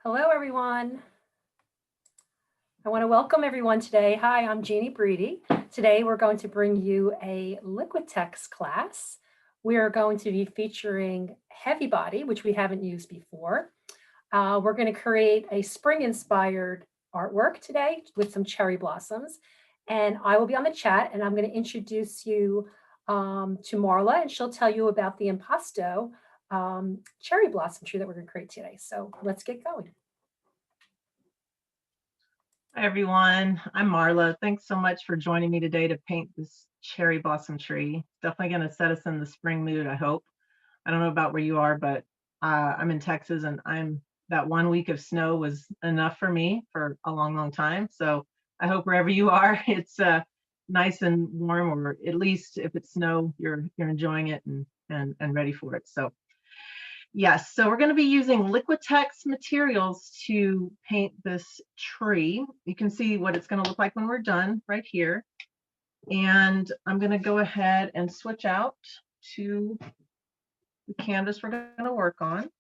Hello, everyone. I want to welcome everyone today. Hi, I'm Jeannie Breedy. Today, we're going to bring you a Liquitex class. We are going to be featuring Heavy Body, which we haven't used before. We're going to create a spring-inspired artwork today with some cherry blossoms. And I will be on the chat, and I'm going to introduce you to Marla, and she'll tell you about the Impasto cherry blossom tree that we're going to create today. So let's get going. Hi everyone, I'm Marla. Thanks so much for joining me today to paint this cherry blossom tree. Definitely going to set us in the spring mood, I hope. I don't know about where you are, but I'm in Texas, and that 1 week of snow was enough for me for a long time. So I hope wherever you are, it's nice and warm, or at least if it's snow, you're enjoying it and ready for it. So yes, so we're going to be using Liquitex materials to paint this tree. You can see what it's going to look like when we're done right here. And I'm going to go ahead and switch out to the canvas we're going to work on.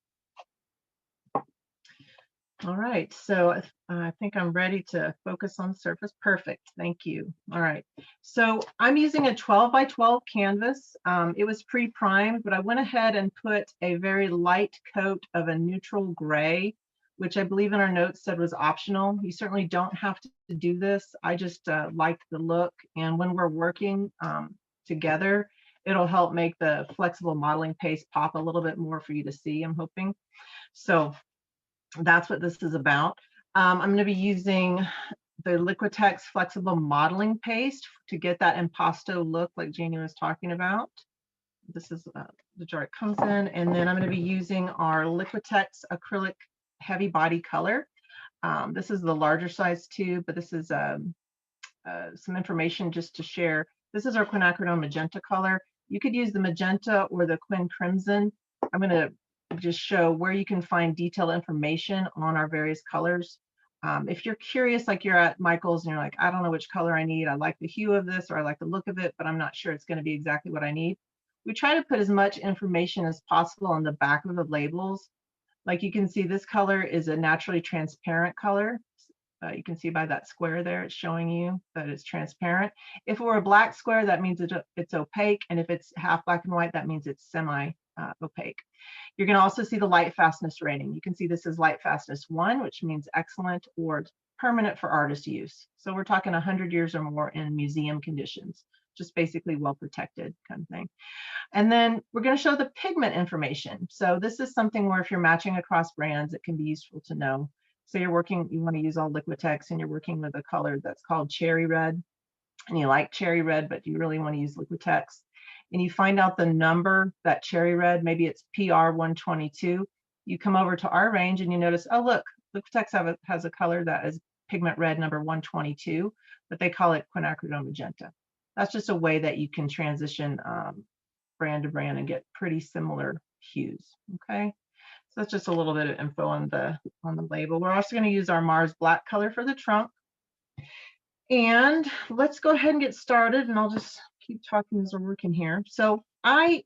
All right, so I think I'm ready to focus on the surface. Perfect, thank you. All right, so I'm using a 12 by 12 canvas. It was pre-primed, but I went ahead and put a very light coat of a neutral gray, which I believe in our notes said was optional. You certainly don't have to do this. I just liked the look, and when we're working together, it'll help make the flexible modeling paste pop a little bit more for you to see, I'm hoping. So that's what this is about. I'm going to be using the Liquitex flexible modeling paste to get that impasto look like Jeannie was talking about. This is the jar it comes in, and then I'm going to be using our Liquitex acrylic heavy body color. This is the larger size tube, but this is some information just to share. This is our Quinacridone magenta color. You could use the magenta or the Quin crimson. I'm going to just show where you can find detailed information on our various colors. If you're curious, like you're at Michael's and you're like, I don't know which color I need. I like the hue of this, or I like the look of it, but I'm not sure it's going to be exactly what I need. We try to put as much information as possible on the back of the labels. Like you can see, this color is a naturally transparent color. You can see by that square there, it's showing you that it's transparent. If it were a black square, that means it's opaque. And if it's half black and white, that means it's semi-opaque. You're going to also see the light fastness rating. You can see this is light fastness 1, which means excellent or permanent for artist use. So we're talking 100 years or more in museum conditions, just basically well protected kind of thing. And then we're going to show the pigment information. So this is something where if you're matching across brands, it can be useful to know. So you want to use all Liquitex, and you're working with a color that's called cherry red, and you like cherry red, but you really want to use Liquitex. And you find out the number, that cherry red, maybe it's PR 122. You come over to our range and you notice, oh, look, Liquitex has a color that is pigment red number 122, but they call it Quinacridone magenta. That's just a way that you can transition brand to brand and get pretty similar hues, okay? So that's just a little bit of info on the label. We're also going to use our Mars black color for the trunk. And let's go ahead and get started, and I'll just keep talking as we're working here. So I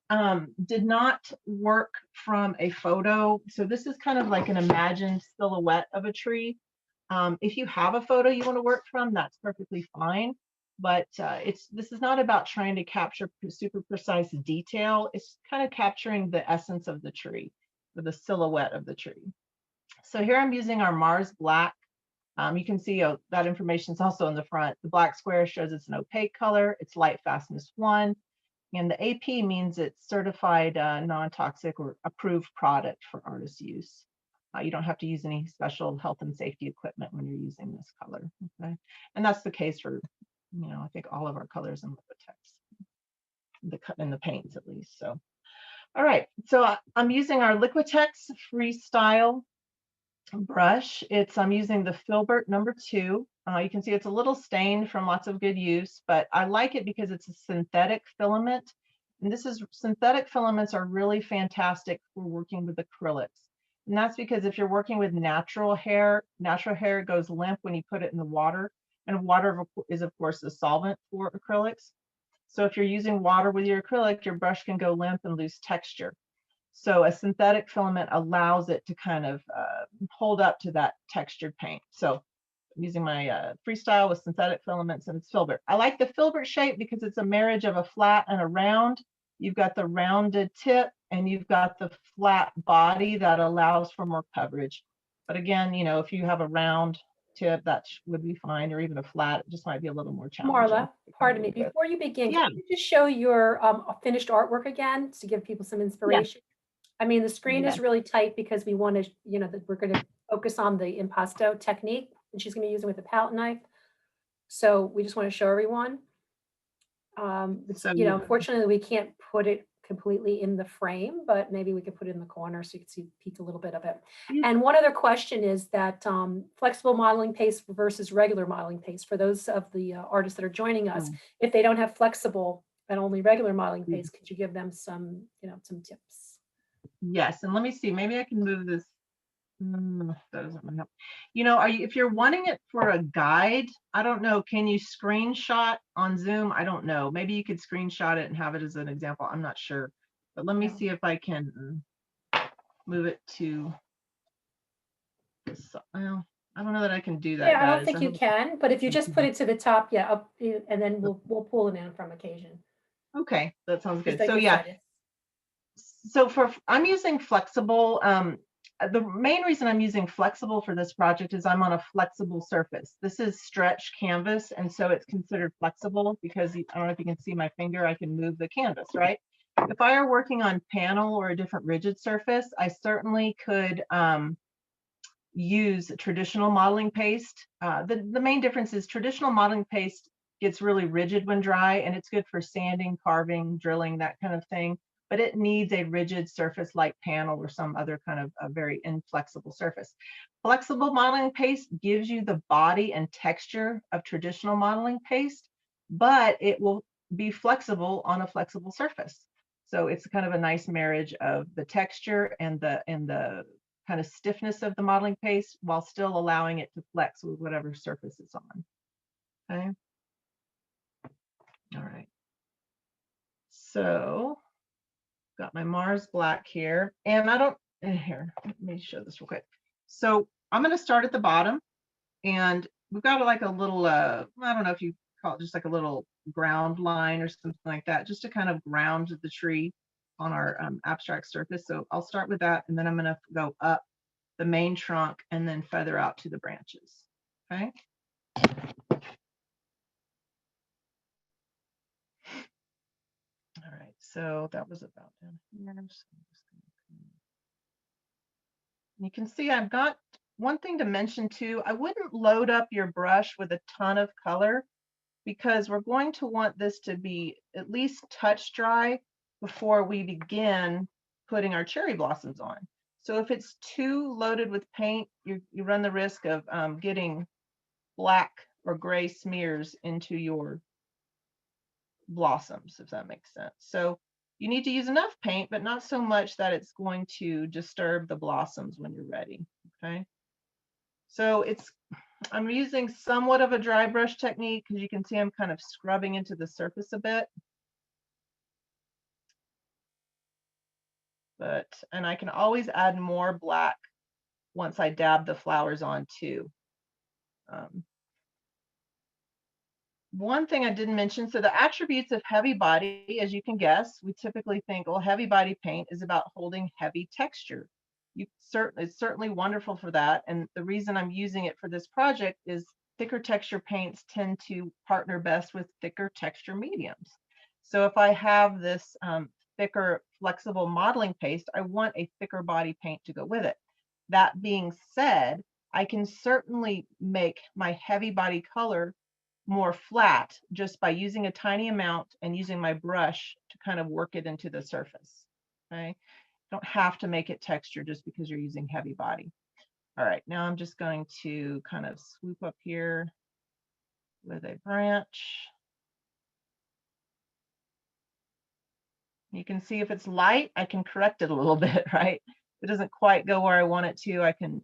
did not work from a photo. So this is kind of like an imagined silhouette of a tree. If you have a photo you want to work from, that's perfectly fine. But this is not about trying to capture super precise detail. It's kind of capturing the essence of the tree, or the silhouette of the tree. So here I'm using our Mars black. You can see that information is also in the front. The black square shows it's an opaque color. It's light fastness 1. And the AP means it's certified non-toxic or approved product for artist use. You don't have to use any special health and safety equipment when you're using this color. Okay? And that's the case for, I think all of our colors in Liquitex, in the paints at least. So, all right. So I'm using our Liquitex Freestyle brush. I'm using the Filbert number 2. You can see it's a little stained from lots of good use, but I like it because it's a synthetic filament. And synthetic filaments are really fantastic for working with acrylics. And that's because if you're working with natural hair goes limp when you put it in the water. And water is, of course, a solvent for acrylics. So if you're using water with your acrylic, your brush can go limp and lose texture. So a synthetic filament allows it to kind of hold up to that textured paint. So I'm using my Freestyle with synthetic filaments, and it's Filbert. I like the Filbert shape because it's a marriage of a flat and a round. You've got the rounded tip and you've got the flat body that allows for more coverage. But again, you know, if you have a round tip, that would be fine, or even a flat, it just might be a little more challenging. Marla, pardon me, before you begin, Yeah. can you just show your finished artwork again to give people some inspiration? I mean, the screen is really tight because we want to, you know, that we're going to focus on the impasto technique, and she's going to be using with a palette knife. So we just want to show everyone. You know, unfortunately, we can't put it completely in the frame, but maybe we could put it in the corner so you can see peek a little bit of it. And one other question is that flexible modeling paste versus regular modeling paste, for those of the artists that are joining us, if they don't have flexible and only regular modeling paste, could you give them some, you know, some tips? Yes, and let me see, maybe I can move this. That doesn't help. You know, if you're wanting it for a guide, I don't know, can you screenshot on Zoom? I don't know. Maybe you could screenshot it and have it as an example. I'm not sure. But let me see if I can move it to this. Well, I don't know that I can do that. Yeah, I don't think you can, but if you just put it to the top, yeah, up, and then we'll pull it in from occasion. Okay, that sounds good. Like So yeah, so I'm using flexible. The main reason I'm using flexible for this project is I'm on a flexible surface. This is stretch canvas, and so it's considered flexible because I don't know if you can see my finger, I can move the canvas, right? If I were working on panel or a different rigid surface, I certainly could use traditional modeling paste. The main difference is traditional modeling paste gets really rigid when dry, and it's good for sanding, carving, drilling, that kind of thing. But it needs a rigid surface like panel or some other kind of a very inflexible surface. Flexible modeling paste gives you the body and texture of traditional modeling paste, but it will be flexible on a flexible surface. So it's kind of a nice marriage of the texture and the kind of stiffness of the modeling paste while still allowing it to flex with whatever surface it's on. Okay. All right. So got my Mars black here, and here, let me show this real quick. So I'm going to start at the bottom, and we've got like a little, I don't know if you call it just like a little ground line or something like that, just to kind of ground the tree on our abstract surface. So I'll start with that, and then I'm going to go up the main trunk and then feather out to the branches. Okay. All right, so that was about down here. You can see I've got one thing to mention too. I wouldn't load up your brush with a ton of color because we're going to want this to be at least touch dry before we begin putting our cherry blossoms on. So if it's too loaded with paint, you run the risk of getting black or gray smears into your blossoms, if that makes sense. So you need to use enough paint, but not so much that it's going to disturb the blossoms when you're ready. Okay. So I'm using somewhat of a dry brush technique because you can see I'm kind of scrubbing into the surface a bit. And I can always add more black once I dab the flowers on too. One thing I didn't mention, so the attributes of heavy body, as you can guess, we typically think, well, heavy body paint is about holding heavy texture. It's certainly wonderful for that. And the reason I'm using it for this project is thicker texture paints tend to partner best with thicker texture mediums. So if I have this thicker flexible modeling paste, I want a thicker body paint to go with it. That being said, I can certainly make my heavy body color more flat just by using a tiny amount and using my brush to kind of work it into the surface. Okay, don't have to make it texture just because you're using heavy body. All right, now I'm just going to kind of swoop up here with a branch. You can see if it's light, I can correct it a little bit, right? If it doesn't quite go where I want it to, I can,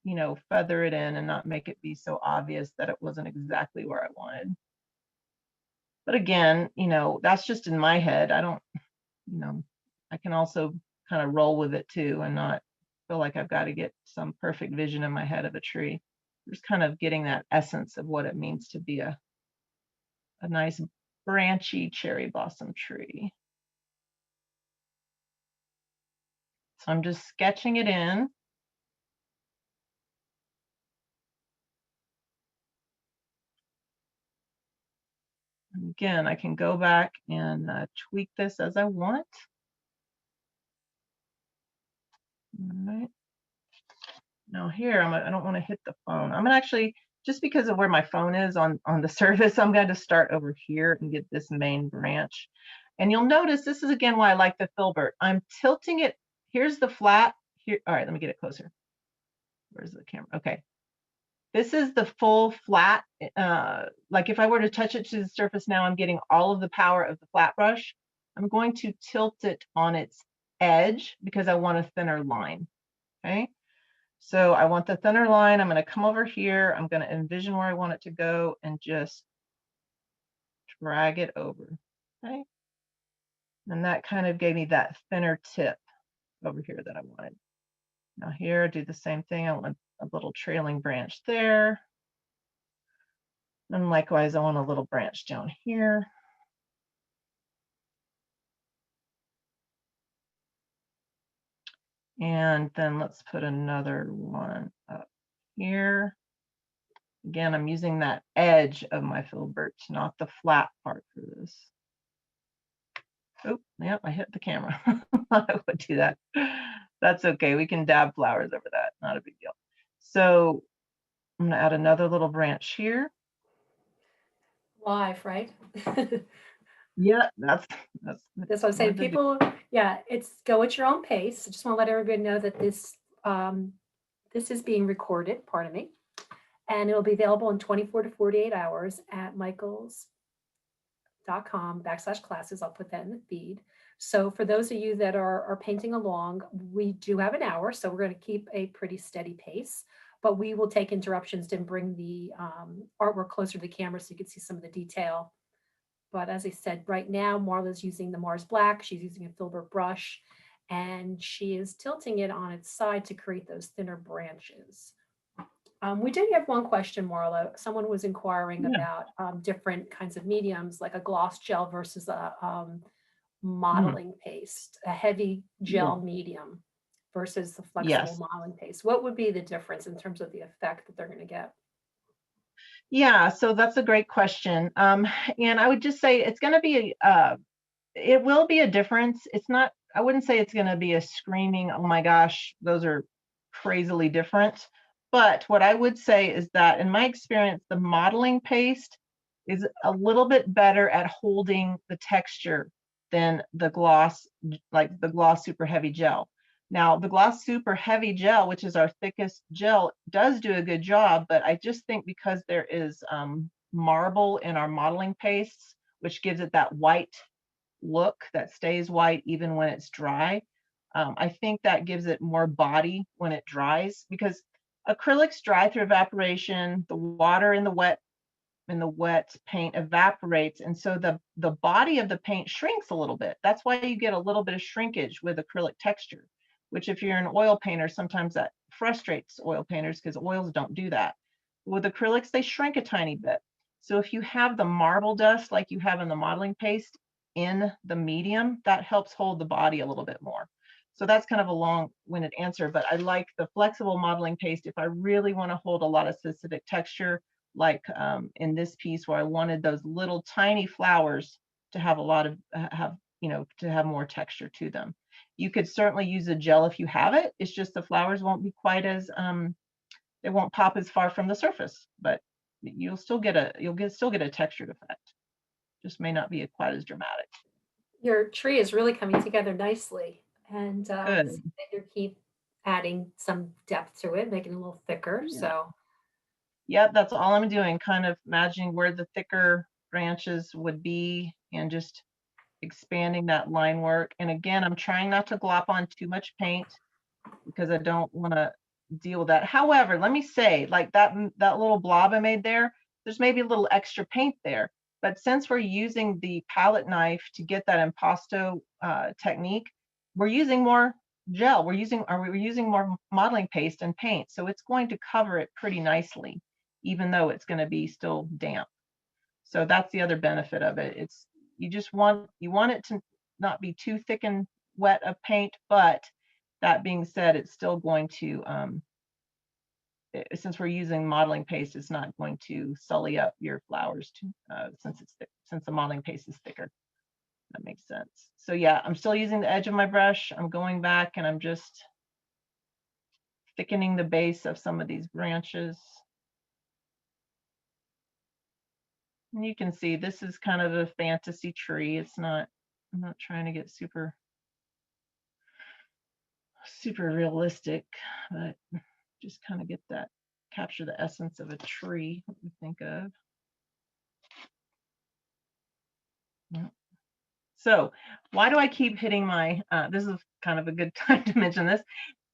you know, feather it in and not make it be so obvious that it wasn't exactly where I wanted. But again, you know, that's just in my head. I don't, you know, I can also kind of roll with it too and not feel like I've got to get some perfect vision in my head of a tree. Just kind of getting that essence of what it means to be a nice branchy cherry blossom tree. So I'm just sketching it in. And again, I can go back and tweak this as I want. All right. Now here, I don't want to hit the phone. I'm gonna actually, just because of where my phone is on the surface, I'm going to start over here and get this main branch. And you'll notice this is again why I like the Filbert. I'm tilting it. Here's the flat. Here, all right, let me get it closer. Where's the camera? Okay. This is the full flat. Like if I were to touch it to the surface now, I'm getting all of the power of the flat brush. I'm going to tilt it on its edge because I want a thinner line. Okay. So I want the thinner line. I'm going to come over here. I'm going to envision where I want it to go and just drag it over. Okay. And that kind of gave me that thinner tip over here that I wanted. Now here, do the same thing. I want a little trailing branch there. And likewise, I want a little branch down here. And then let's put another one up here. Again, I'm using that edge of my Filbert, not the flat part for this. Oh, yep, I hit the camera. I would do that. That's okay. We can dab flowers over that. Not a big deal. So I'm going to add another little branch here. Live, right? Yeah, that's what I'm saying. People, yeah, it's go at your own pace. I just want to let everybody know that this is being recorded, pardon me, and it'll be available in 24 to 48 hours at michaels.com/classes. I'll put that in the feed. So for those of you that are painting along, we do have an hour, so we're going to keep a pretty steady pace, but we will take interruptions to bring the artwork closer to the camera so you can see some of the detail. But as I said, right now, Marla's using the Mars Black. She's using a Filbert brush, and she is tilting it on its side to create those thinner branches. We did have one question, Marla. Someone was inquiring about different kinds of mediums, like a gloss gel versus a modeling paste, a heavy gel medium versus the flexible modeling paste. What would be the difference in terms of the effect that they're going to get? Yeah, so that's a great question. And I would just say it's going to be, it will be a difference. It's not, I wouldn't say it's going to be a screaming, oh my gosh, those are crazily different. But what I would say is that in my experience, the modeling paste is a little bit better at holding the texture than the gloss, like the gloss super heavy gel. Now, the gloss super heavy gel, which is our thickest gel, does do a good job, but I just think because there is marble in our modeling pastes, which gives it that white look that stays white even when it's dry, I think that gives it more body when it dries, because acrylics dry through evaporation, the water in the wet paint evaporates, and so the body of the paint shrinks a little bit. That's why you get a little bit of shrinkage with acrylic texture, which if you're an oil painter, sometimes that frustrates oil painters because oils don't do that. With acrylics, they shrink a tiny bit. So if you have the marble dust like you have in the modeling paste in the medium, that helps hold the body a little bit more. So that's kind of a long-winded answer, but I like the flexible modeling paste if I really want to hold a lot of specific texture, like in this piece where I wanted those little tiny flowers to have a lot of, to have more texture to them. You could certainly use a gel if you have it. It's just the flowers won't be quite as, they won't pop as far from the surface, but you'll still get a textured effect. Just may not be quite as dramatic. Your tree is really coming together nicely, and you keep adding some depth to it, making it a little thicker. Yeah. So, yep, that's all I'm doing. Kind of imagining where the thicker branches would be, and just expanding that line work. And again, I'm trying not to glop on too much paint because I don't want to deal with that. However, let me say, like that little blob I made there, there's maybe a little extra paint there. But since we're using the palette knife to get that impasto technique, we're using more gel. We're using more modeling paste and paint, so it's going to cover it pretty nicely, even though it's going to be still damp. So that's the other benefit of it. It's you want it to not be too thick and wet of paint, but that being said, it's still going to since we're using modeling paste, it's not going to sully up your flowers since the modeling paste is thicker. That makes sense. So yeah, I'm still using the edge of my brush. I'm going back and I'm just thickening the base of some of these branches. And you can see this is kind of a fantasy tree. I'm not trying to get super realistic, but just kind of capture the essence of a tree, what we think of. Yeah. So why do I keep hitting my, this is kind of a good time to mention this.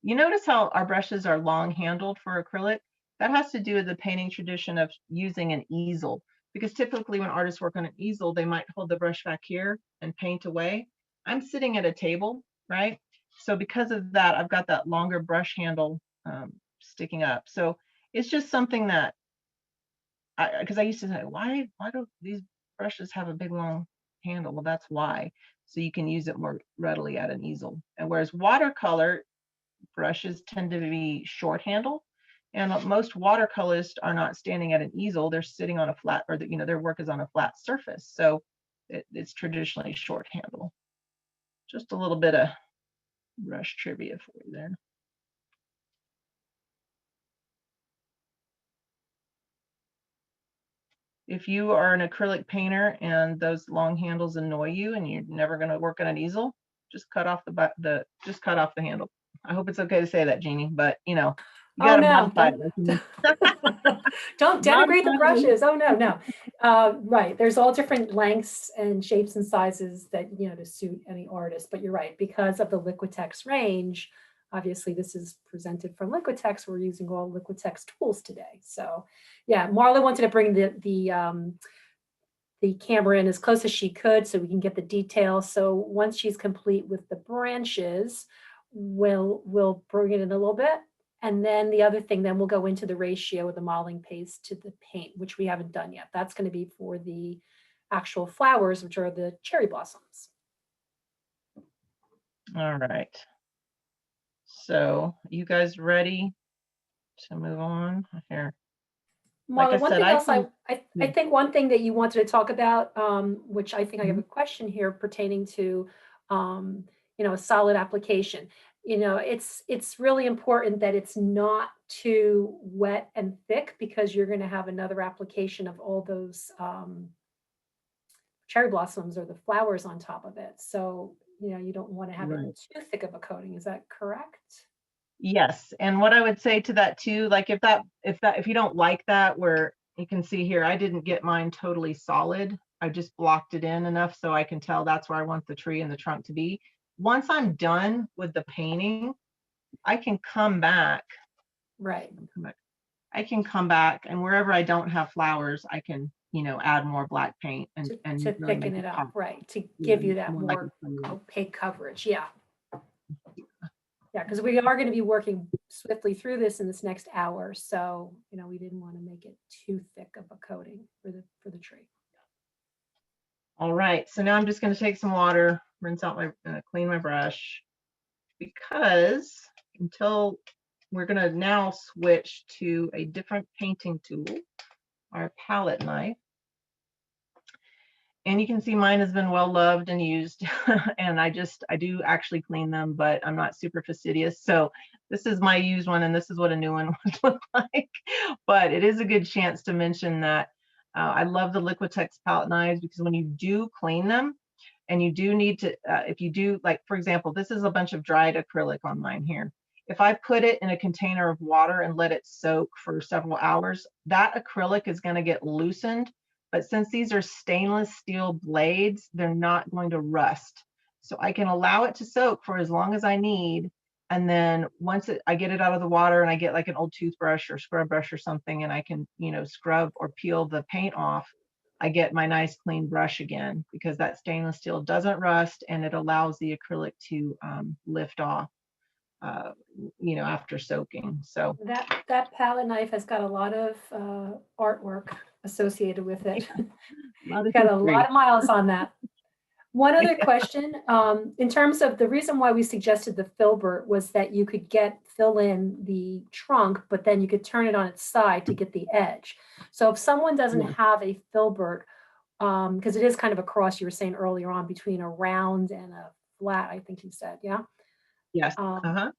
You notice how our brushes are long handled for acrylic? That has to do with the painting tradition of using an easel, because typically when artists work on an easel, they might hold the brush back here and paint away. I'm sitting at a table, right? So because of that, I've got that longer brush handle sticking up. So it's just something that, because I used to say, why do these brushes have a big long handle? Well, that's why. So you can use it more readily at an easel. And whereas watercolor brushes tend to be short handle, and most watercolorists are not standing at an easel, they're sitting on a flat, or their work is on a flat surface. So it's traditionally short handle. Just a little bit of brush trivia for you there. If you are an acrylic painter and those long handles annoy you and you're never going to work on an easel, just cut off the handle. I hope it's okay to say that, Jeannie, but you got to modify it. Don't denigrate the brushes. Oh no. Right. There's all different lengths and shapes and sizes that, to suit any artist, but you're right. Because of the Liquitex range, obviously this is presented from Liquitex. We're using all Liquitex tools today. So yeah, Marla wanted to bring the camera in as close as she could so we can get the details. So once she's complete with the branches, we'll bring it in a little bit. And then the other thing, then we'll go into the ratio of the modeling paste to the paint, which we haven't done yet. That's going to be for the actual flowers, which are the cherry blossoms. All right. So you guys ready to move on here? Marla, one thing else, I think one thing that you wanted to talk about, which I think I have a question here pertaining to, a solid application. It's really important that it's not too wet and thick, because you're going to have another application of all those cherry blossoms or the flowers on top of it. So, you don't want to have it too thick of a coating. Is that correct? Yes. And what I would say to that too, like if you don't like that, where you can see here, I didn't get mine totally solid. I just blocked it in enough so I can tell that's where I want the tree and the trunk to be. Once I'm done with the painting, I can come back. Right. I can come back, and wherever I don't have flowers, I can, add more black paint and to really thicken it up, right? To give you that more opaque coverage. Yeah. Yeah, because we are going to be working swiftly through this in this next hour. So, we didn't want to make it too thick of a coating for the tree. All right, so now I'm just going to take some water, rinse out clean my brush, because until we're going to now switch to a different painting tool, our palette knife. And you can see mine has been well loved and used, and I do actually clean them, but I'm not super fastidious. So this is my used one, and this is what a new one would look like. But it is a good chance to mention that I love the Liquitex palette knives, because when you do clean them, and you do need to, if you do, like for example, this is a bunch of dried acrylic on mine here. If I put it in a container of water and let it soak for several hours, that acrylic is going to get loosened. But since these are stainless steel blades, they're not going to rust. So I can allow it to soak for as long as I need. And then once I get it out of the water and I get like an old toothbrush or scrub brush or something, and I can, scrub or peel the paint off, I get my nice clean brush again, because that stainless steel doesn't rust and it allows the acrylic to lift off. you know, after soaking. So That palette knife has got a lot of artwork associated with it. a lot of Got a lot history. of miles on that. One other question, in terms of the reason why we suggested the Filbert was that you could fill in the trunk, but then you could turn it on its side to get the edge. So if someone doesn't Yeah. have a Filbert, because it is kind of a cross, you were saying earlier on, between a round and a flat, I think you said, yeah? Yes. Um, Uh-huh.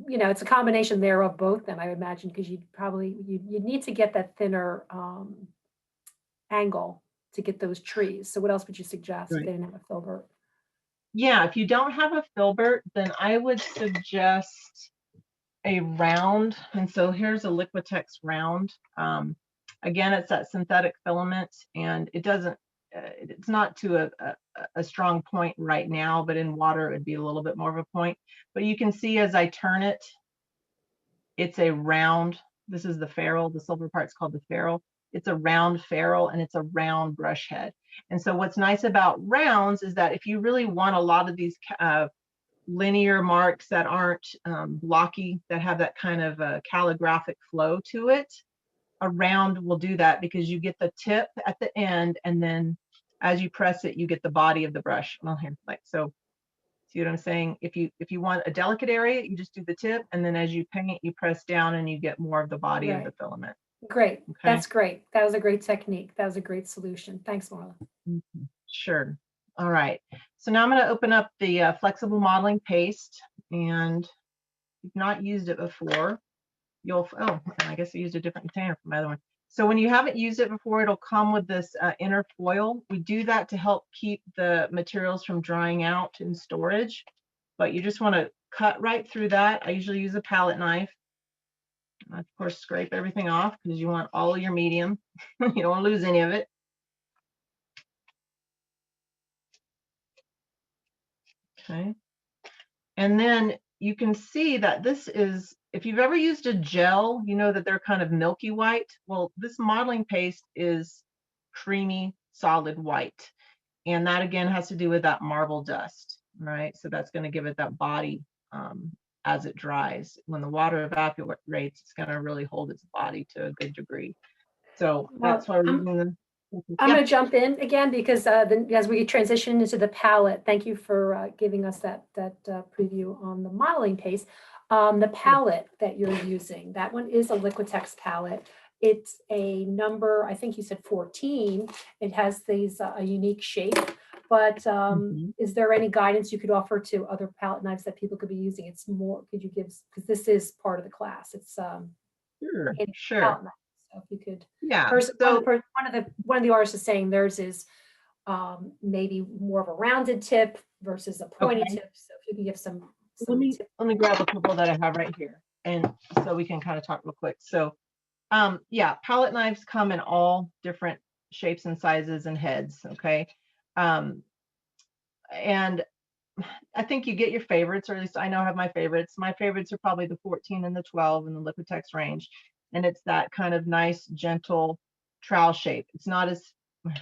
you know, it's a combination there of both then, I would imagine, because you'd need to get that thinner angle to get those trees. So what else would you suggest if Right. they didn't have a Filbert? Yeah, if you don't have a filbert, then I would suggest a round. And so here's a Liquitex round. Again, it's that synthetic filament, and it doesn't, it's not to a strong point right now, but in water it would be a little bit more of a point. But you can see as I turn it, it's a round. This is the ferrule. The silver part's called the ferrule. It's a round ferrule, and it's a round brush head. And so what's nice about rounds is that if you really want a lot of these linear marks that aren't blocky, that have that kind of calligraphic flow to it, a round will do that, because you get the tip at the end, and then as you press it, you get the body of the brush. Well, here, like so. See what I'm saying? If you want a delicate area, you just do the tip, and then as you paint, you press down, and you get more of the body of the Right. filament. Great. Okay. That's great. That was a great technique. That was a great solution. Thanks, Marla. Sure. All right. So now I'm going to open up the flexible modeling paste, and if you've not used it before, you'll, oh, I guess I used a different container for my other one. So when you haven't used it before, it'll come with this inner foil. We do that to help keep the materials from drying out in storage, but you just want to cut right through that. I usually use a palette knife. Of course, scrape everything off because you want all of your medium. You don't want to lose any of it. Okay. And then you can see that this is, if you've ever used a gel, you know that they're kind of milky white. Well, this modeling paste is creamy, solid white. And that again has to do with that marble dust, right? So that's going to give it that body as it dries. When the water evaporates, it's going to really hold its body to a good degree. So Well, that's why we're I'm using the, I'm yeah, going to jump in again because as we transition into the palette, thank you for giving us that preview on the modeling paste. The palette that you're using, that one is a Liquitex palette. It's a number, I think you said 14. It has these a unique shape, but mhm. is there any guidance you could offer to other palette knives that people could be using? It's more, could you give, because this is part of the class. It's Sure, in sure. palette knives. So if you could, Yeah. So one of the artists is saying theirs is maybe more of a rounded tip versus a pointy okay. tip. So if you can give some let me tips. let me grab a couple that I have right here, and so we can kind of talk real quick. So yeah, palette knives come in all different shapes and sizes and heads. Okay. Um, and I think you get your favorites, or at least I know I have my favorites. My favorites are probably the 14 and the 12 in the Liquitex range. And it's that kind of nice, gentle trowel shape. It's not as,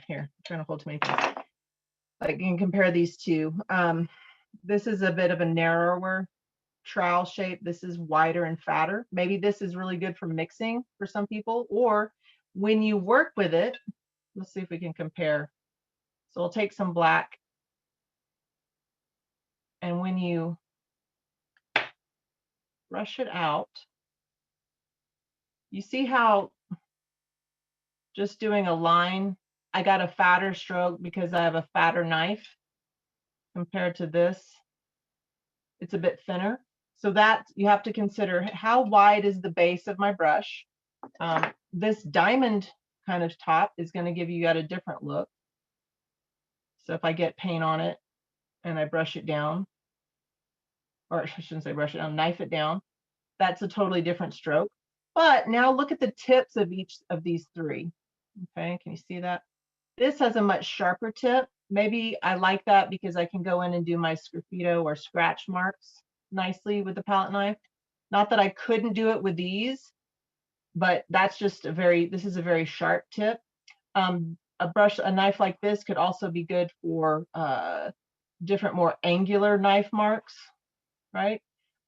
here, I'm trying to hold too many things. Like you can compare these two. This is a bit of a narrower trowel shape. This is wider and fatter. Maybe this is really good for mixing for some people, or when you work with it, let's see if we can compare. So we'll take some black, and when you brush it out, you see how just doing a line, I got a fatter stroke because I have a fatter knife compared to this. It's a bit thinner. So that you have to consider how wide is the base of my brush. This diamond kind of top is going to give you a different look. So if I get paint on it and I brush it down, or I shouldn't say brush it down, knife it down, that's a totally different stroke. But now look at the tips of each of these three. Okay, can you see that? This has a much sharper tip. Maybe I like that because I can go in and do my sgraffito or scratch marks nicely with the palette knife. Not that I couldn't do it with these, but that's just this is a very sharp tip. A knife like this could also be good for different, more angular knife marks, right?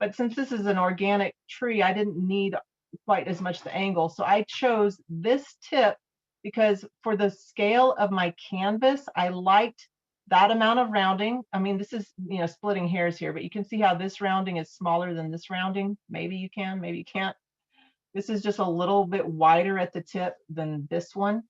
But since this is an organic tree, I didn't need quite as much the angle. So I chose this tip because for the scale of my canvas, I liked that amount of rounding. I mean, this is, you know, splitting hairs here, but you can see how this rounding is smaller than this rounding. Maybe you can, maybe you can't. This is just a little bit wider at the tip than this one.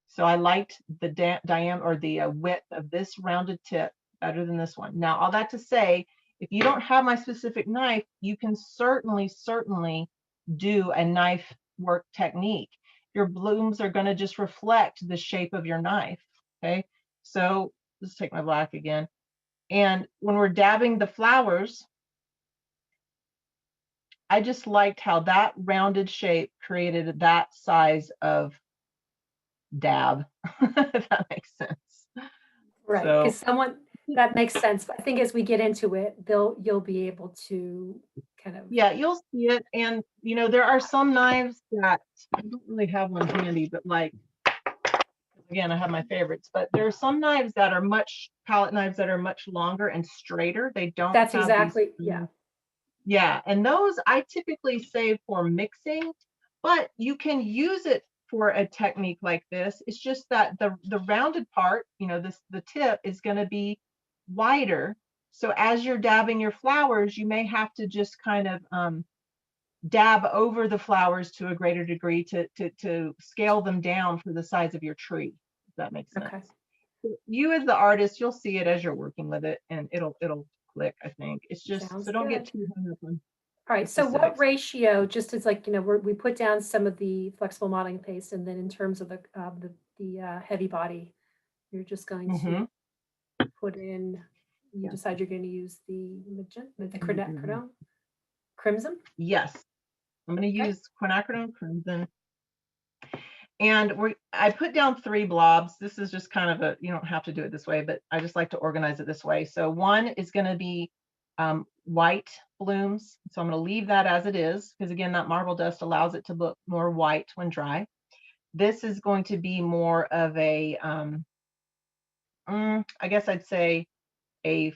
So I liked the diameter or the width of this rounded tip better than this one. Now, all that to say, if you don't have my specific knife, you can certainly do a knife work technique. Your blooms are going to just reflect the shape of your knife. Okay, so let's take my black again. And when we're dabbing the flowers, I just liked how that rounded shape created that size of dab, if that makes sense. Right, So because that makes sense. But I think as we get into it, you'll be able to kind of. yeah, you'll see it. And you know, there are some knives that I don't really have one handy, but like, again, I have my favorites, but there are some knives that are palette knives that are much longer and straighter. They don't That's have these. exactly, yeah. Yeah, and those I typically save for mixing, but you can use it for a technique like this. It's just that the rounded part, you know, the tip is going to be wider. So as you're dabbing your flowers, you may have to just kind of dab over the flowers to a greater degree to scale them down for the size of your tree, if that makes sense. Okay. You as the artist, you'll see it as you're working with it, and it'll click, I think. It's just, Sounds so don't get good. too hung up on All the right, so what specifics. ratio, just as like, you know, we put down some of the flexible modeling paste, and then in terms of the heavy body, you're just going to put in, you decide you're going to use the magenta, the quinacridone, crimson. Yes, I'm going to Okay. use quinacridone crimson. And I put down 3 blobs. This is just kind of you don't have to do it this way, but I just like to organize it this way. So one is going to be white blooms. So I'm going to leave that as it is, because again, that marble dust allows it to look more white when dry. This is going to be more of a, I guess I'd say a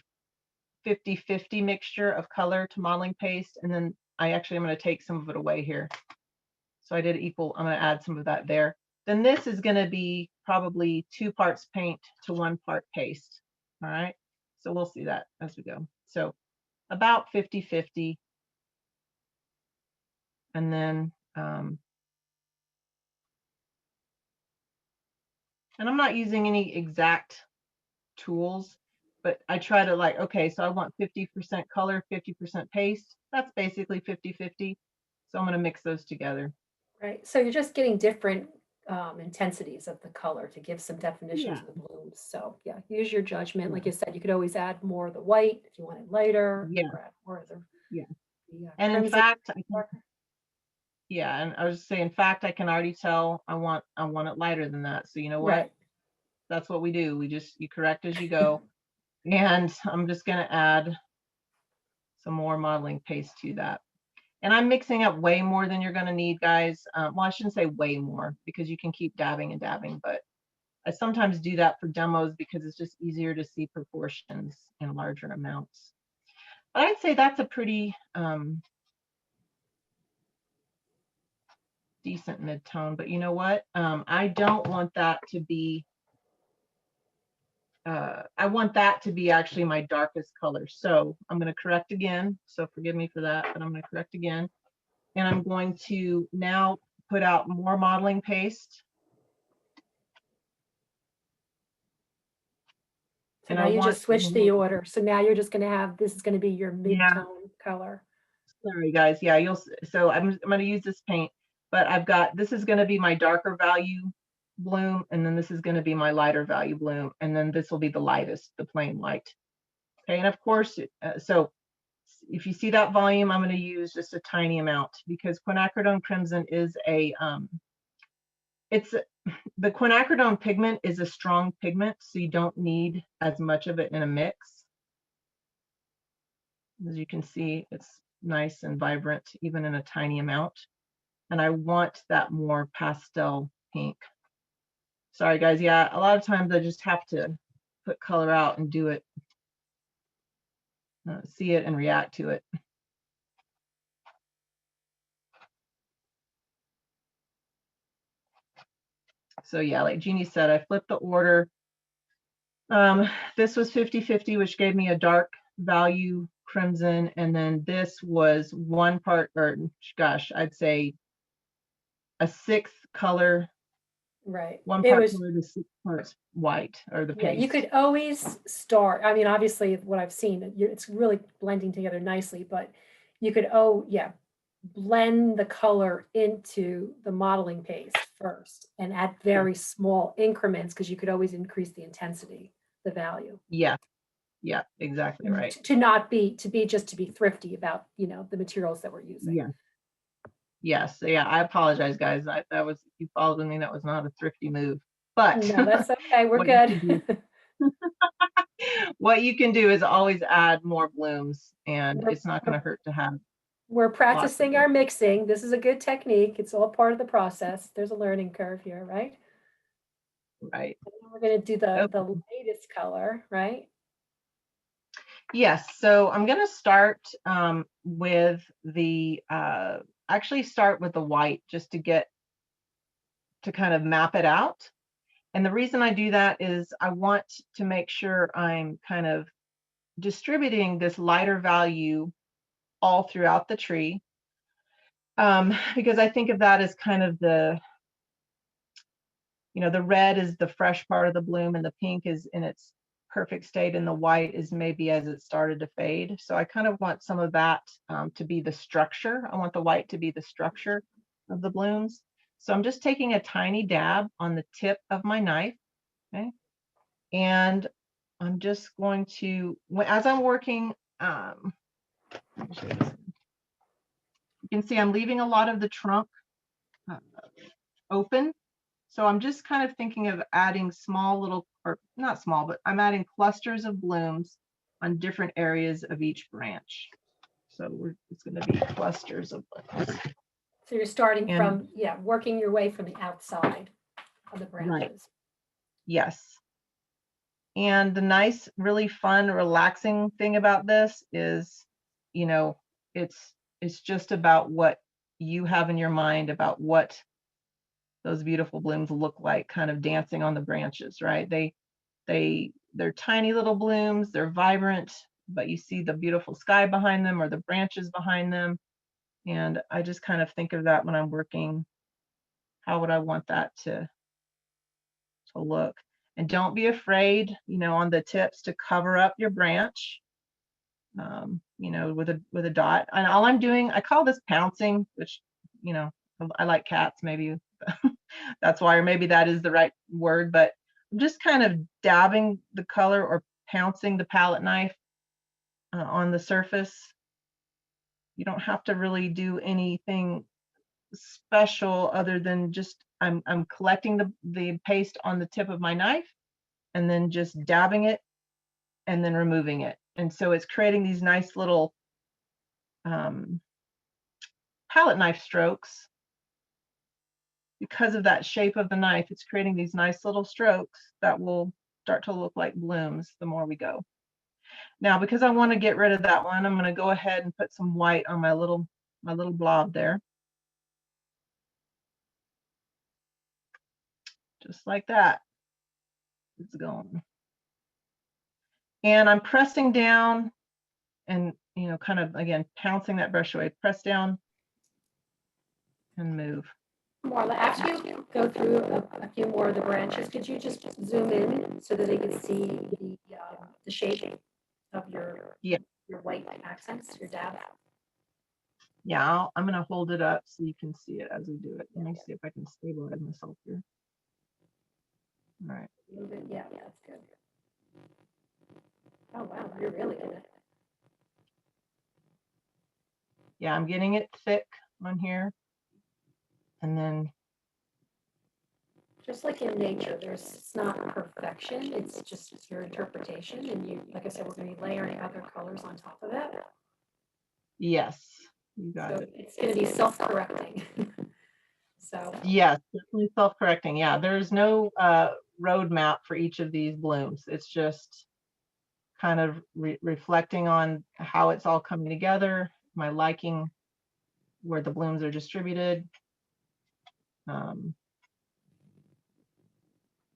50-50 mixture of color to modeling paste. And then I'm going to take some of it away here. So I did equal, I'm going to add some of that there. Then this is going to be probably 2 parts paint to 1 part paste. All right. So we'll see that as we go. So about 50-50. And then, and I'm not using any exact tools, but I try to like, okay, so I want 50% color, 50% paste. That's basically 50-50. So I'm going to mix those together. Right. So you're just getting different intensities of the color to give some definition to the blooms. So yeah, use your judgment. Like you said, you could always add more of the white if you want it lighter. Yeah. Or add more of the And in crimson. fact, yeah, and I was saying, in fact, I can already tell I want it lighter than that. So you know what? Right. That's what we do. You correct as you go. And I'm just going to add some more modeling paste to that. And I'm mixing up way more than you're going to need, guys. Well, I shouldn't say way more, because you can keep dabbing and dabbing, but I sometimes do that for demos because it's just easier to see proportions in larger amounts. But I'd say that's a pretty decent mid-tone. But you know what? I don't want that to be, I want that to be actually my darkest color. So I'm going to correct again. So forgive me for that, but I'm going to correct again. And I'm going to now put out more modeling paste. So now you just switch the order. So now you're just going to have, this is going to be your mid-tone color. Sorry guys, yeah, so I'm going to use this paint, but I've got, this is going to be my darker value bloom, and then this is going to be my lighter value bloom, and then this will be the lightest, the plain white. Okay, and of course, so if you see that volume, I'm going to use just a tiny amount, because quinacridone crimson is a, the quinacridone pigment is a strong pigment, so you don't need as much of it in a mix. As you can see, it's nice and vibrant, even in a tiny amount. And I want that more pastel pink. Sorry guys, yeah, a lot of times I just have to put color out and do it see it and react to it. So yeah, like Jeannie said, I flipped the order. This was 50-50, which gave me a dark value crimson. And then this was one part, or gosh, I'd say a sixth color. Right. One It part was, color, the 6 parts white, or the yeah, you paste. could always start. I mean, obviously, what I've seen, it's really blending together nicely, but you could, oh, yeah, blend the color into the modeling paste first and add very small increments because you could always increase the intensity, the value. Yeah, yeah, exactly right. To not be, to be thrifty about, you know, the materials that we're using. Yeah. Yes. Yeah. I apologize, guys. That was, you followed me. That was not a thrifty move. But No, that's okay. We're what you can good. do, what you can do is always add more blooms, and We're, it's not going to hurt to have we're lots of practicing them. our mixing. This is a good technique. It's all part of the process. There's a learning curve here, right? Right. And then we're going to do the Okay. latest color, right? Yes. So I'm going to start with the, actually start with the white, just to get to kind of map it out. And the reason I do that is I want to make sure I'm kind of distributing this lighter value all throughout the tree, because I think of that as kind of the, you know, the red is the fresh part of the bloom, and the pink is in its perfect state, and the white is maybe as it started to fade. So I kind of want some of that to be the structure. I want the white to be the structure of the blooms. So I'm just taking a tiny dab on the tip of my knife, okay? And I'm just going to, as I'm working, you can see I'm leaving a lot of the trunk uh, open. So I'm just kind of thinking of adding small little, or not small, but I'm adding clusters of blooms on different areas of each branch. So it's going to be clusters of blooms. So you're starting And from, yeah, working your way from the outside of the branches. right. Yes. And the nice, really fun, relaxing thing about this is, you know, it's just about what you have in your mind about what those beautiful blooms look like, kind of dancing on the branches, right? They're tiny little blooms, they're vibrant, but you see the beautiful sky behind them or the branches behind them. And I just kind of think of that when I'm working. How would I want that to look? And don't be afraid, you know, on the tips to cover up your branch, you know, with a dot. And all I'm doing, I call this pouncing, which, you know, I like cats, maybe that's why, or maybe that is the right word, but I'm just kind of dabbing the color or pouncing the palette knife on the surface. You don't have to really do anything special other than just I'm collecting the paste on the tip of my knife and then just dabbing it and then removing it. And so it's creating these nice little palette knife strokes. Because of that shape of the knife, it's creating these nice little strokes that will start to look like blooms the more we go. Now, because I want to get rid of that one, I'm going to go ahead and put some white on my little blob there. Just like that. It's going. And I'm pressing down and, you know, kind of, again, pouncing that brush away. Press down and move. Marla, after you go through a few more of the branches, could you just zoom in so that they can see the shape of your white accents, your dab? Yeah, I'm going to hold it up so you can see it as we do it. Let me see if I can stabilize myself here. All right. Yeah, that's good. Oh, wow, you're really in it. Yeah, I'm getting it thick on here. And then just like in nature, it's not perfection, it's just your interpretation. And you, like I said, we're going to be layering other colors on top of it. yes, you got it. It's going to be self-correcting. So yes, definitely self-correcting. Yeah, there's no roadmap for each of these blooms. It's just kind of reflecting on how it's all coming together, my liking where the blooms are distributed.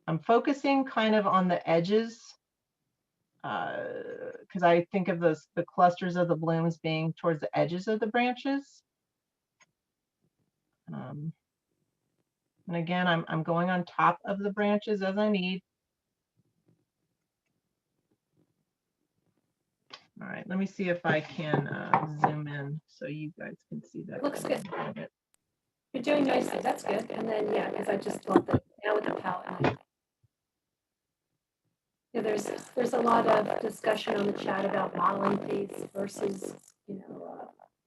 I'm focusing kind of on the edges because I think of the clusters of the blooms being towards the edges of the branches. And again, I'm going on top of the branches as I need. All right, let me see if I can zoom in so you guys can see that. Looks good. You're doing nicely. That's good. And then, yeah, because I just thought that now with the palette. Yeah, there's a lot of discussion on the chat about modeling paste versus,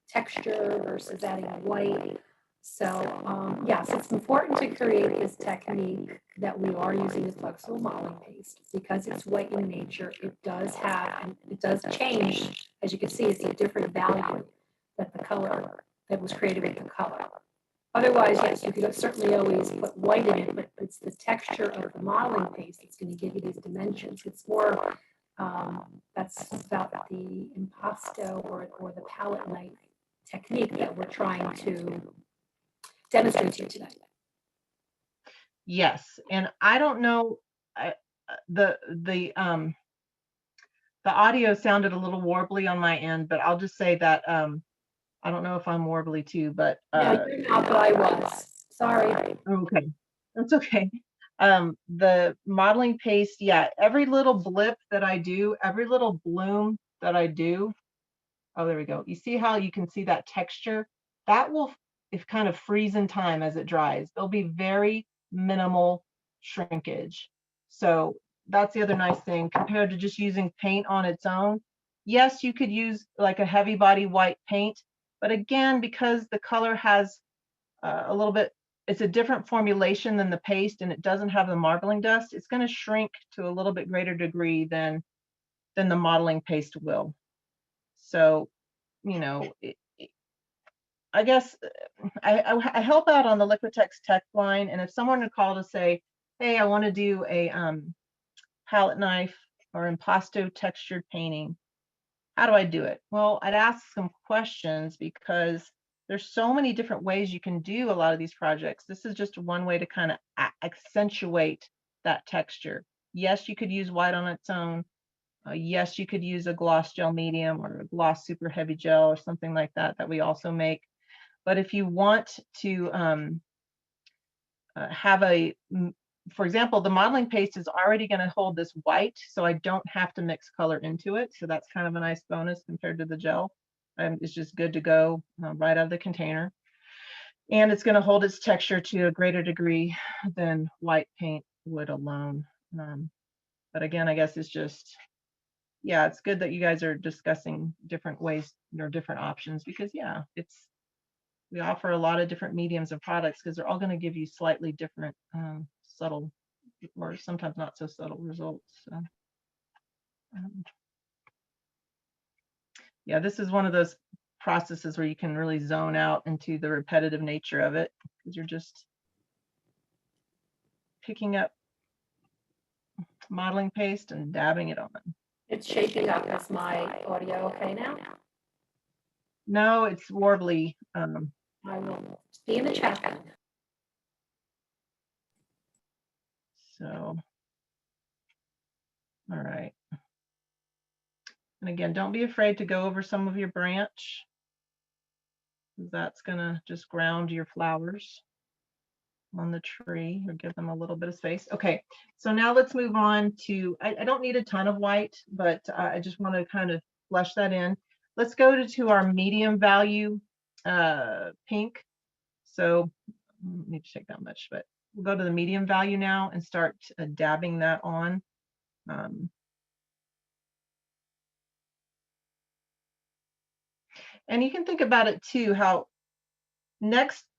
texture versus adding white. So, yes, it's important to create this technique that we are using the flexible modeling paste because it's white in nature. It does have, and it does change. As you can see, it's a different value that the color that was created with the color. Otherwise, yes, you could certainly always put white in it, but it's the texture of the modeling paste that's going to give you these dimensions. It's more, that's about the impasto or the palette knife technique that we're trying to demonstrate to you today. Yes, and I don't know, the audio sounded a little warbly on my end, but I'll just say that I don't know if I'm warbly too, but no, you're not, but I was. Sorry. Okay, that's okay. The modeling paste, yeah, every little blip that I do, every little bloom that I do, oh, there we go. You see how you can see that texture? That will, if kind of freeze in time as it dries. There'll be very minimal shrinkage. So that's the other nice thing compared to just using paint on its own. Yes, you could use like a heavy body white paint, but again, because the color has a little bit, it's a different formulation than the paste and it doesn't have the marbling dust, it's going to shrink to a little bit greater degree than the modeling paste will. So, I guess I help out on the Liquitex tech line, and if someone would call to say, hey, I want to do a palette knife or impasto textured painting, how do I do it? Well, I'd ask some questions because there's so many different ways you can do a lot of these projects. This is just one way to kind of accentuate that texture. Yes, you could use white on its own. Yes, you could use a gloss gel medium or a gloss super heavy gel or something like that we also make. But if you want to have for example, the modeling paste is already going to hold this white, so I don't have to mix color into it. So that's kind of a nice bonus compared to the gel. It's just good to go right out of the container. And it's going to hold its texture to a greater degree than white paint would alone. But again, I guess it's just, yeah, it's good that you guys are discussing different ways or different options because, yeah, we offer a lot of different mediums and products because they're all going to give you slightly different subtle or sometimes not so subtle results. So, yeah, this is one of those processes where you can really zone out into the repetitive nature of it because you're just picking up modeling paste and dabbing it on. It's shaping up. Is my audio okay now? No, it's warbly. I will be in the chat. So, all right. And again, don't be afraid to go over some of your branch. That's gonna just ground your flowers on the tree or give them a little bit of space. Okay, so now let's move on to, I don't need a ton of white, but I just want to kind of flesh that in. Let's go to our medium value pink. So I don't need to take that much, but we'll go to the medium value now and start dabbing that on. And you can think about it too, how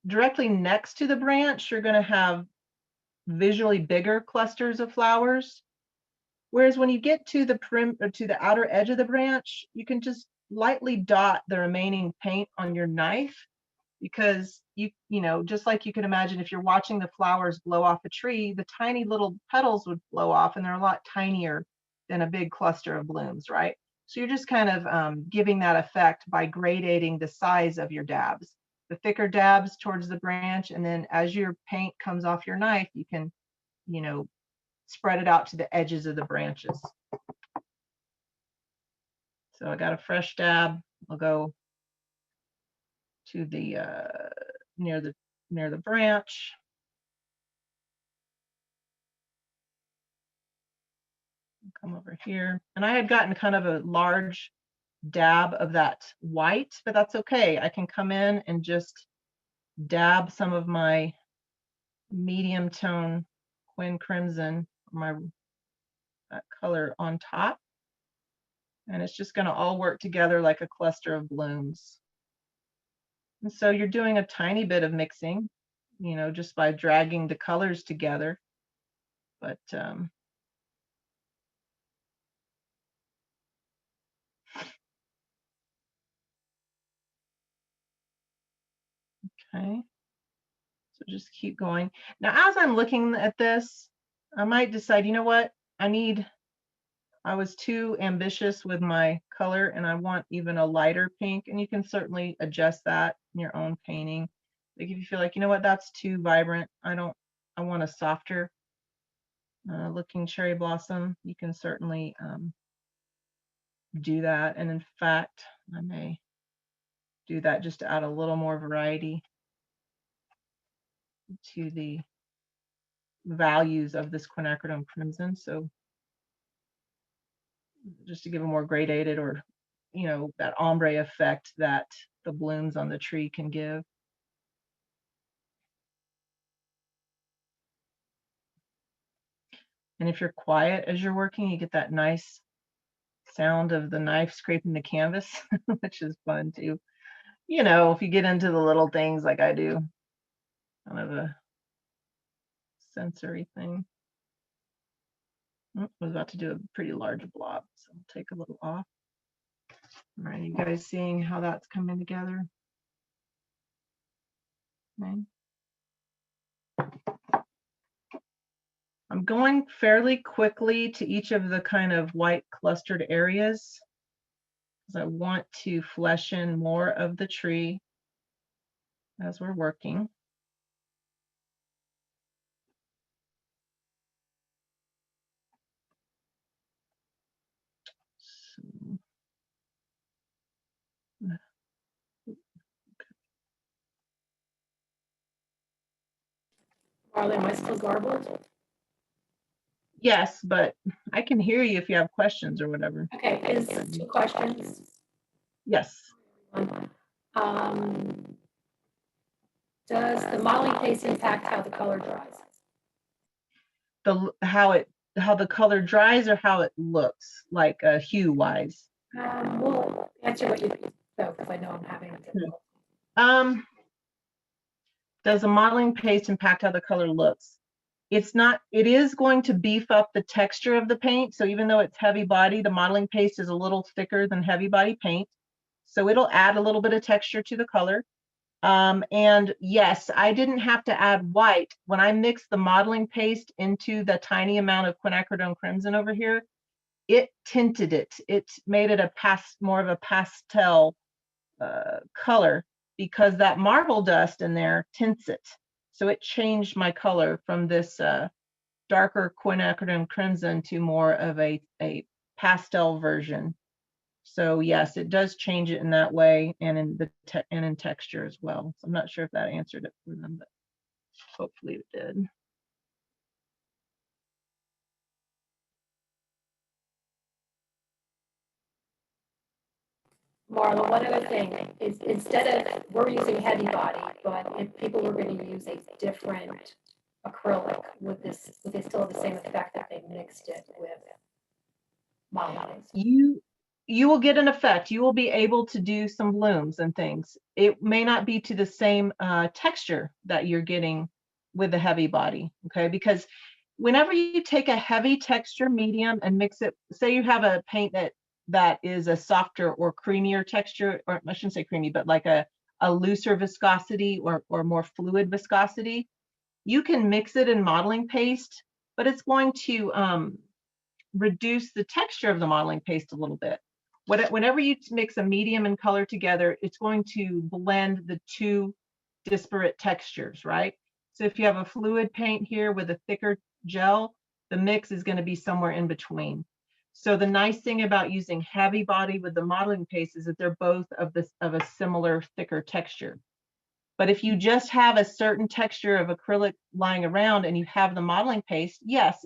directly next to the branch, you're going to have visually bigger clusters of flowers. Whereas when you get to the outer edge of the branch, you can just lightly dot the remaining paint on your knife because you know, just like you can imagine if you're watching the flowers blow off a tree, the tiny little petals would blow off and they're a lot tinier than a big cluster of blooms, right? So you're just kind of giving that effect by gradating the size of your dabs. The thicker dabs towards the branch, and then as your paint comes off your knife, you can, you know, spread it out to the edges of the branches. So I got a fresh dab. I'll go to the near the branch. Come over here, and I had gotten kind of a large dab of that white, but that's okay. I can come in and just dab some of my medium tone Quin Crimson, my that color on top, and it's just going to all work together like a cluster of blooms. And so you're doing a tiny bit of mixing, you know, just by dragging the colors together, but okay, so just keep going. Now, as I'm looking at this, I might decide, you know what, I was too ambitious with my color and I want even a lighter pink, and you can certainly adjust that in your own painting. Like if you feel like, you know what, that's too vibrant, I want a softer looking cherry blossom, you can certainly do that. And in fact, I may do that just to add a little more variety to the values of this quinacridone crimson. So just to give a more gradated, or, you know, that ombre effect that the blooms on the tree can give. And if you're quiet as you're working, you get that nice sound of the knife scraping the canvas, which is fun too. You know, if you get into the little things like I do, kind of a sensory thing. I was about to do a pretty large blob, so I'll take a little off. All right, you guys seeing how that's coming together? Okay. I'm going fairly quickly to each of the kind of white clustered areas because I want to flesh in more of the tree as we're working. So, Marla, am I still garbled? yes, but I can hear you if you have questions or whatever. Okay, is 2 questions. Yes. Does the modeling paste impact how the color dries? How the color dries, or how it looks, like hue wise? We'll answer what you know, because I know I'm having a difficult. Does the modeling paste impact how the color looks? It's not, it is going to beef up the texture of the paint. So even though it's heavy body, the modeling paste is a little thicker than heavy body paint. So it'll add a little bit of texture to the color. And yes, I didn't have to add white. When I mixed the modeling paste into the tiny amount of quinacridone crimson over here, it tinted it. It made it more of a pastel color, because that marble dust in there tints it. So it changed my color from this darker quinacridone crimson to more of a pastel version. So yes, it does change it in that way, and in texture as well. So I'm not sure if that answered it for them, but hopefully it did. Marla, one other thing is, instead of, we're using heavy body, but if people were going to use a different acrylic, would they still have the same effect that they mixed it with modeling? You will get an effect. You will be able to do some blooms and things. It may not be to the same texture that you're getting with the heavy body, okay? Because whenever you take a heavy texture medium and mix it, say you have a paint that is a softer or creamier texture, or I shouldn't say creamy, but like a looser viscosity or more fluid viscosity, you can mix it in modeling paste, but it's going to reduce the texture of the modeling paste a little bit. Whenever you mix a medium and color together, it's going to blend the two disparate textures, right? So if you have a fluid paint here with a thicker gel, the mix is going to be somewhere in between. So the nice thing about using heavy body with the modeling paste is that they're both of a similar thicker texture. But if you just have a certain texture of acrylic lying around and you have the modeling paste, yes,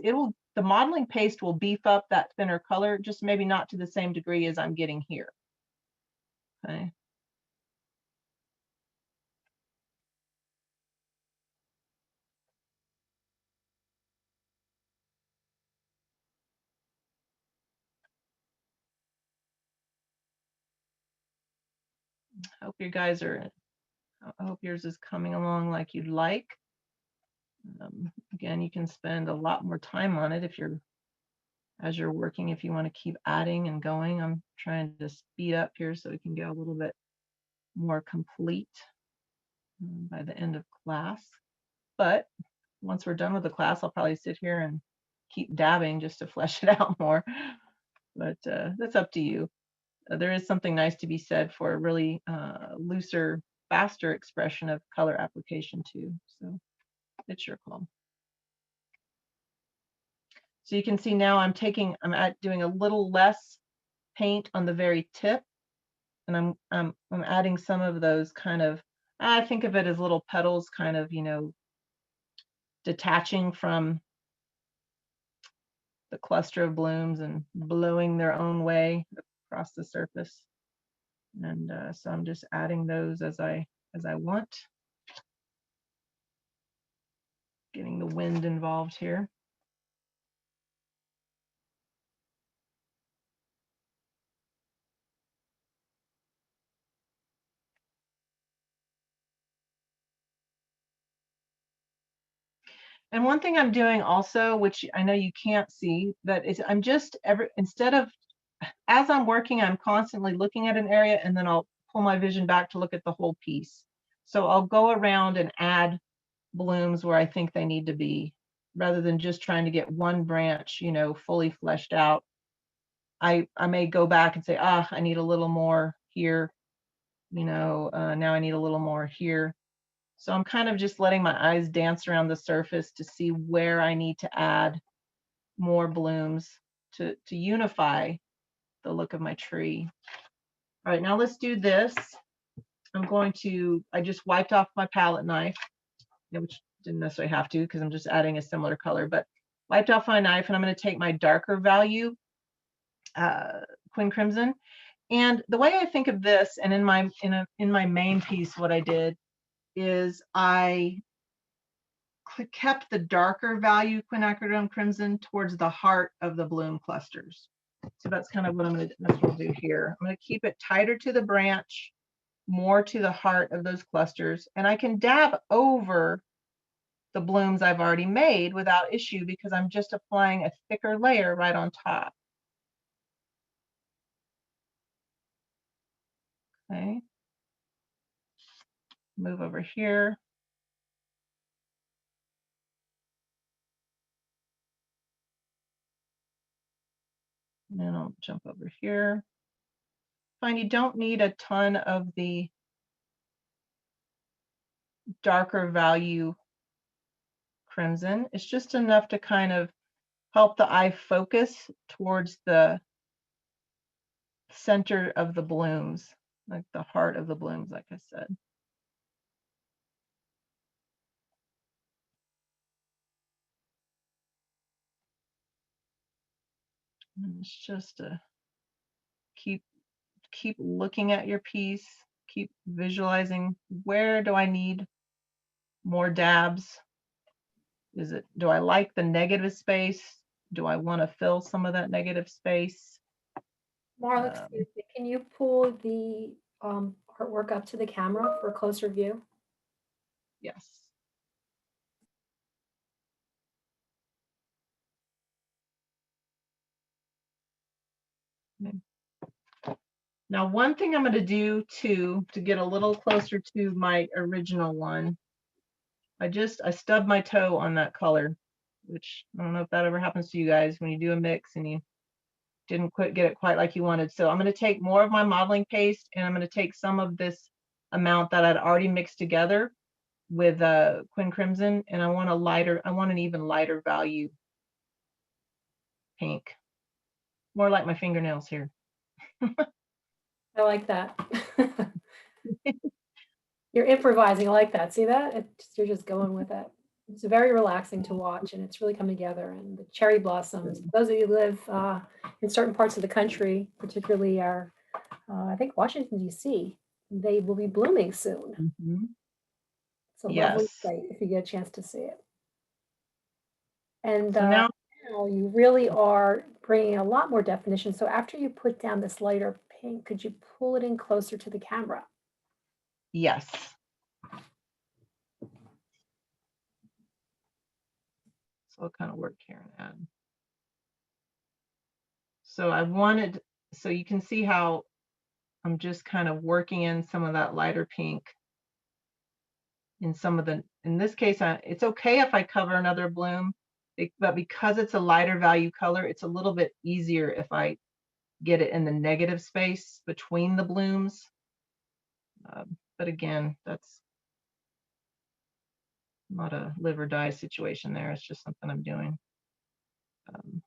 the modeling paste will beef up that thinner color, just maybe not to the same degree as I'm getting here. Okay. I hope yours is coming along like you'd like. Again, you can spend a lot more time on it as you're working, if you want to keep adding and going. I'm trying to speed up here so we can get a little bit more complete by the end of class. But once we're done with the class, I'll probably sit here and keep dabbing just to flesh it out more. But that's up to you. There is something nice to be said for a really looser, faster expression of color application too. So it's your call. So you can see now I'm doing a little less paint on the very tip, and I'm adding some of those kind of, I think of it as little petals kind of, detaching from the cluster of blooms and blowing their own way across the surface. And so I'm just adding those as I want, getting the wind involved here. And one thing I'm doing also, which I know you can't see, that is I'm just as I'm working, I'm constantly looking at an area and then I'll pull my vision back to look at the whole piece. So I'll go around and add blooms where I think they need to be, rather than just trying to get one branch, fully fleshed out. I may go back and say, I need a little more here, now I need a little more here. So I'm kind of just letting my eyes dance around the surface to see where I need to add more blooms to unify the look of my tree. All right, now let's do this. I just wiped off my palette knife, which didn't necessarily have to because I'm just adding a similar color, but wiped off my knife, and I'm going to take my darker value Quin Crimson. And the way I think of this, and in my main piece, what I did is I kept the darker value Quinacridone Crimson towards the heart of the bloom clusters. So that's kind of what that's what I'll do here. I'm going to keep it tighter to the branch, more to the heart of those clusters, and I can dab over the blooms I've already made without issue because I'm just applying a thicker layer right on top. Okay. Move over here. And then I'll jump over here. Find you don't need a ton of the darker value crimson. It's just enough to kind of help the eye focus towards the center of the blooms, like the heart of the blooms, like I said. And it's just to keep looking at your piece, keep visualizing, where do I need more dabs? Do I like the negative space? Do I want to fill some of that negative space? Marla, excuse me, can you pull the artwork up to the camera for a closer view? Yes. Okay. Now, one thing I'm going to do to get a little closer to my original one, I stubbed my toe on that color. which I don't know if that ever happens to you guys when you do a mix and you didn't quite get it quite like you wanted. So I'm going to take more of my modeling paste, and I'm going to take some of this amount that I'd already mixed together with Quin Crimson, and I want an even lighter value pink, more like my fingernails here. I like that. You're improvising. I like that. See that? You're just going with it. It's very relaxing to watch, and it's really coming together. And the cherry blossoms, those of you who live in certain parts of the country, particularly I think Washington, D.C., they will be blooming soon. It's a lovely sight if you get a chance to see it. And so now you really are bringing a lot more definition. So after you put down this lighter pink, could you pull it in closer to the camera? Yes. So I'll kind of work here and add. So you can see how I'm just kind of working in some of that lighter pink in this case, it's okay if I cover another bloom, but because it's a lighter value color, it's a little bit easier if I get it in the negative space between the blooms. But again, that's not a live or die situation there. It's just something I'm doing. And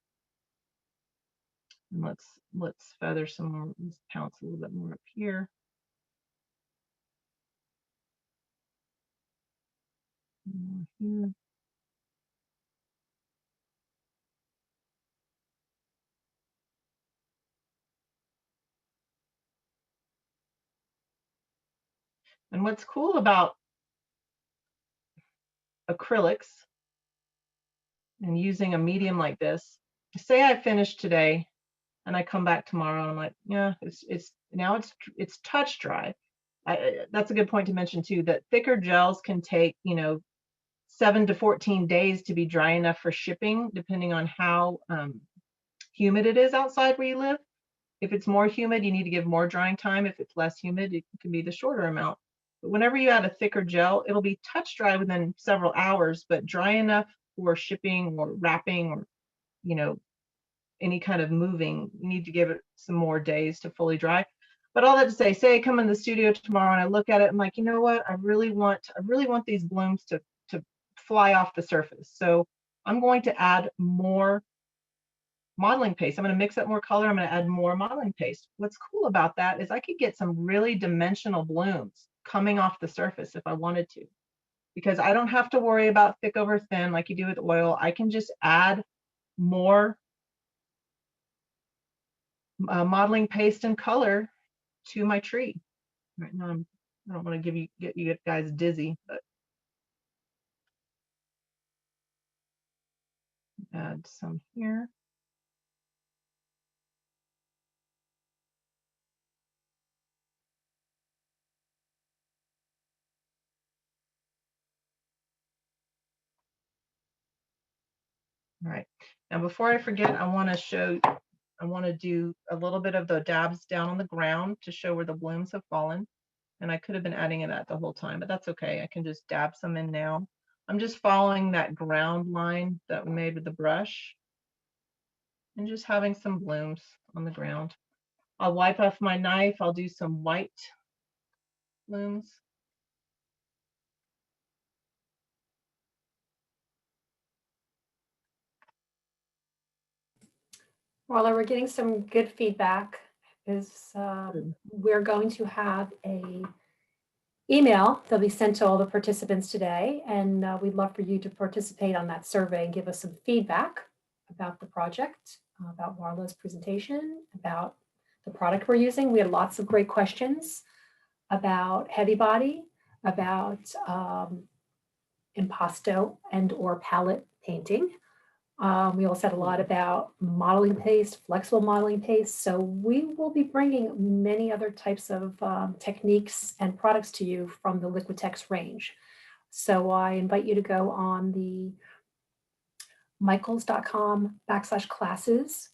let's feather some more, let's pounce a little bit more up here. Here. And what's cool about acrylics and using a medium like this, say I finish today and I come back tomorrow and I'm like, yeah, it's touch dry. That's a good point to mention too, that thicker gels can take, 7 to 14 days to be dry enough for shipping, depending on how humid it is outside where you live. If it's more humid, you need to give more drying time. If it's less humid, it can be the shorter amount. But whenever you add a thicker gel, it'll be touch dry within several hours, but dry enough for shipping or wrapping or, any kind of moving. You need to give it some more days to fully dry. But all that to say I come in the studio tomorrow and I look at it, I'm like, you know what? I really want these blooms to fly off the surface. So I'm going to add more modeling paste. I'm going to mix up more color. I'm going to add more modeling paste. What's cool about that is I could get some really dimensional blooms coming off the surface if I wanted to, because I don't have to worry about thick over thin like you do with oil. I can just add more modeling paste and color to my tree. Right now, I don't want to get you guys dizzy, but add some here. All right. Now, before I forget, I want to do a little bit of the dabs down on the ground to show where the blooms have fallen. And I could have been adding that the whole time, but that's okay. I can just dab some in now. I'm just following that ground line that we made with the brush and just having some blooms on the ground. I'll wipe off my knife. I'll do some white blooms. Marla, we're getting some good feedback. We're going to have a email that'll be sent to all the participants today, and we'd love for you to participate on that survey and give us some feedback about the project, about Marla's presentation, about the product we're using. We had lots of great questions about heavy body, about impasto and or palette painting. We also had a lot about modeling paste, flexible modeling paste. So we will be bringing many other types of techniques and products to you from the Liquitex range. So I invite you to go on the michaels.com/classes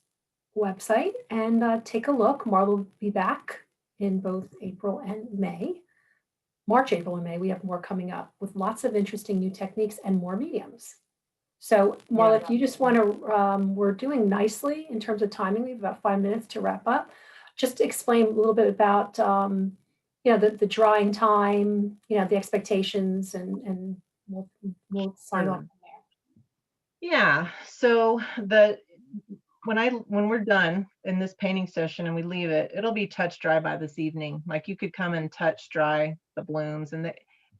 website and take a look. Marla will be back in both April and May. March, April, and May. We have more coming up with lots of interesting new techniques and more mediums. So while Yeah. if you just want to, we're doing nicely in terms of timing, we have about 5 minutes to wrap up. Just explain a little bit about, the drawing time, the expectations, and we'll sign off Sure. from there. Yeah. So when we're done in this painting session and we leave it, it'll be touch dry by this evening. Like you could come and touch dry the blooms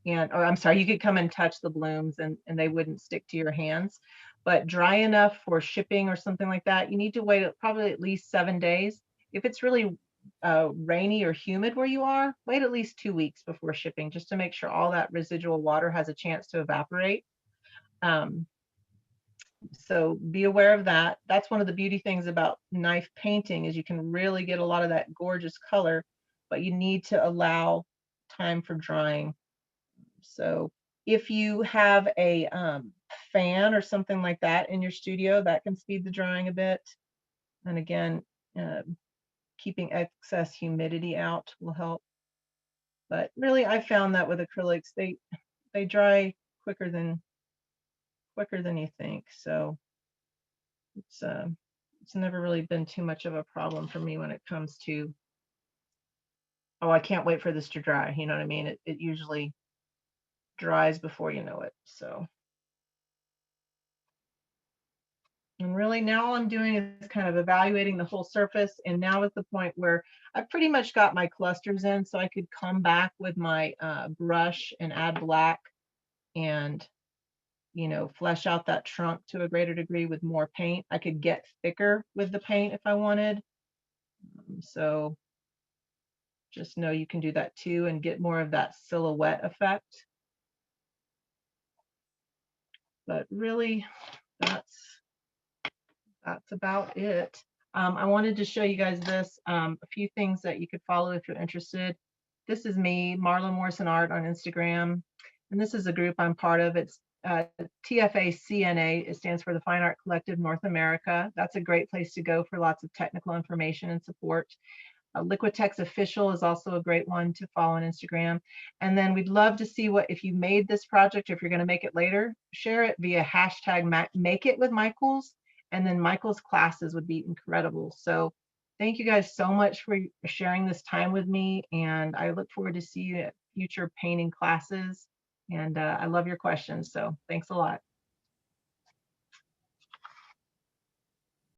or I'm sorry, you could come and touch the blooms and they wouldn't stick to your hands. But dry enough for shipping or something like that, you need to wait probably at least 7 days. If it's really rainy or humid where you are, wait at least 2 weeks before shipping, just to make sure all that residual water has a chance to evaporate. Um, so be aware of that. That's one of the beauty things about knife painting is you can really get a lot of that gorgeous color, but you need to allow time for drying. So if you have a fan or something like that in your studio, that can speed the drying a bit. And again, uh, keeping excess humidity out will help. But really, I found that with acrylics, they dry quicker than you think. So it's it's never really been too much of a problem for me when it comes to, oh, I can't wait for this to dry. You know what I mean? It usually dries before you know it. So, and really now all I'm doing is kind of evaluating the whole surface. And now is the point where I've pretty much got my clusters in, so I could come back with my brush and add black and, flesh out that trunk to a greater degree with more paint. I could get thicker with the paint if I wanted. So just know you can do that too and get more of that silhouette effect. But really, that's about it. I wanted to show you guys this, a few things that you could follow if you're interested. This is me, Marla Morrison Art on Instagram. And this is a group I'm part of. It's TFACNA. It stands for the Fine Art Collective North America. That's a great place to go for lots of technical information and support. Liquitex Official is also a great one to follow on Instagram. And then we'd love to see if you made this project, if you're going to make it later, share it via hashtag make it with Michaels. And then Michael's classes would be incredible. So thank you guys so much for sharing this time with me. And I look forward to see you at future painting classes. And I love your questions. So thanks a lot.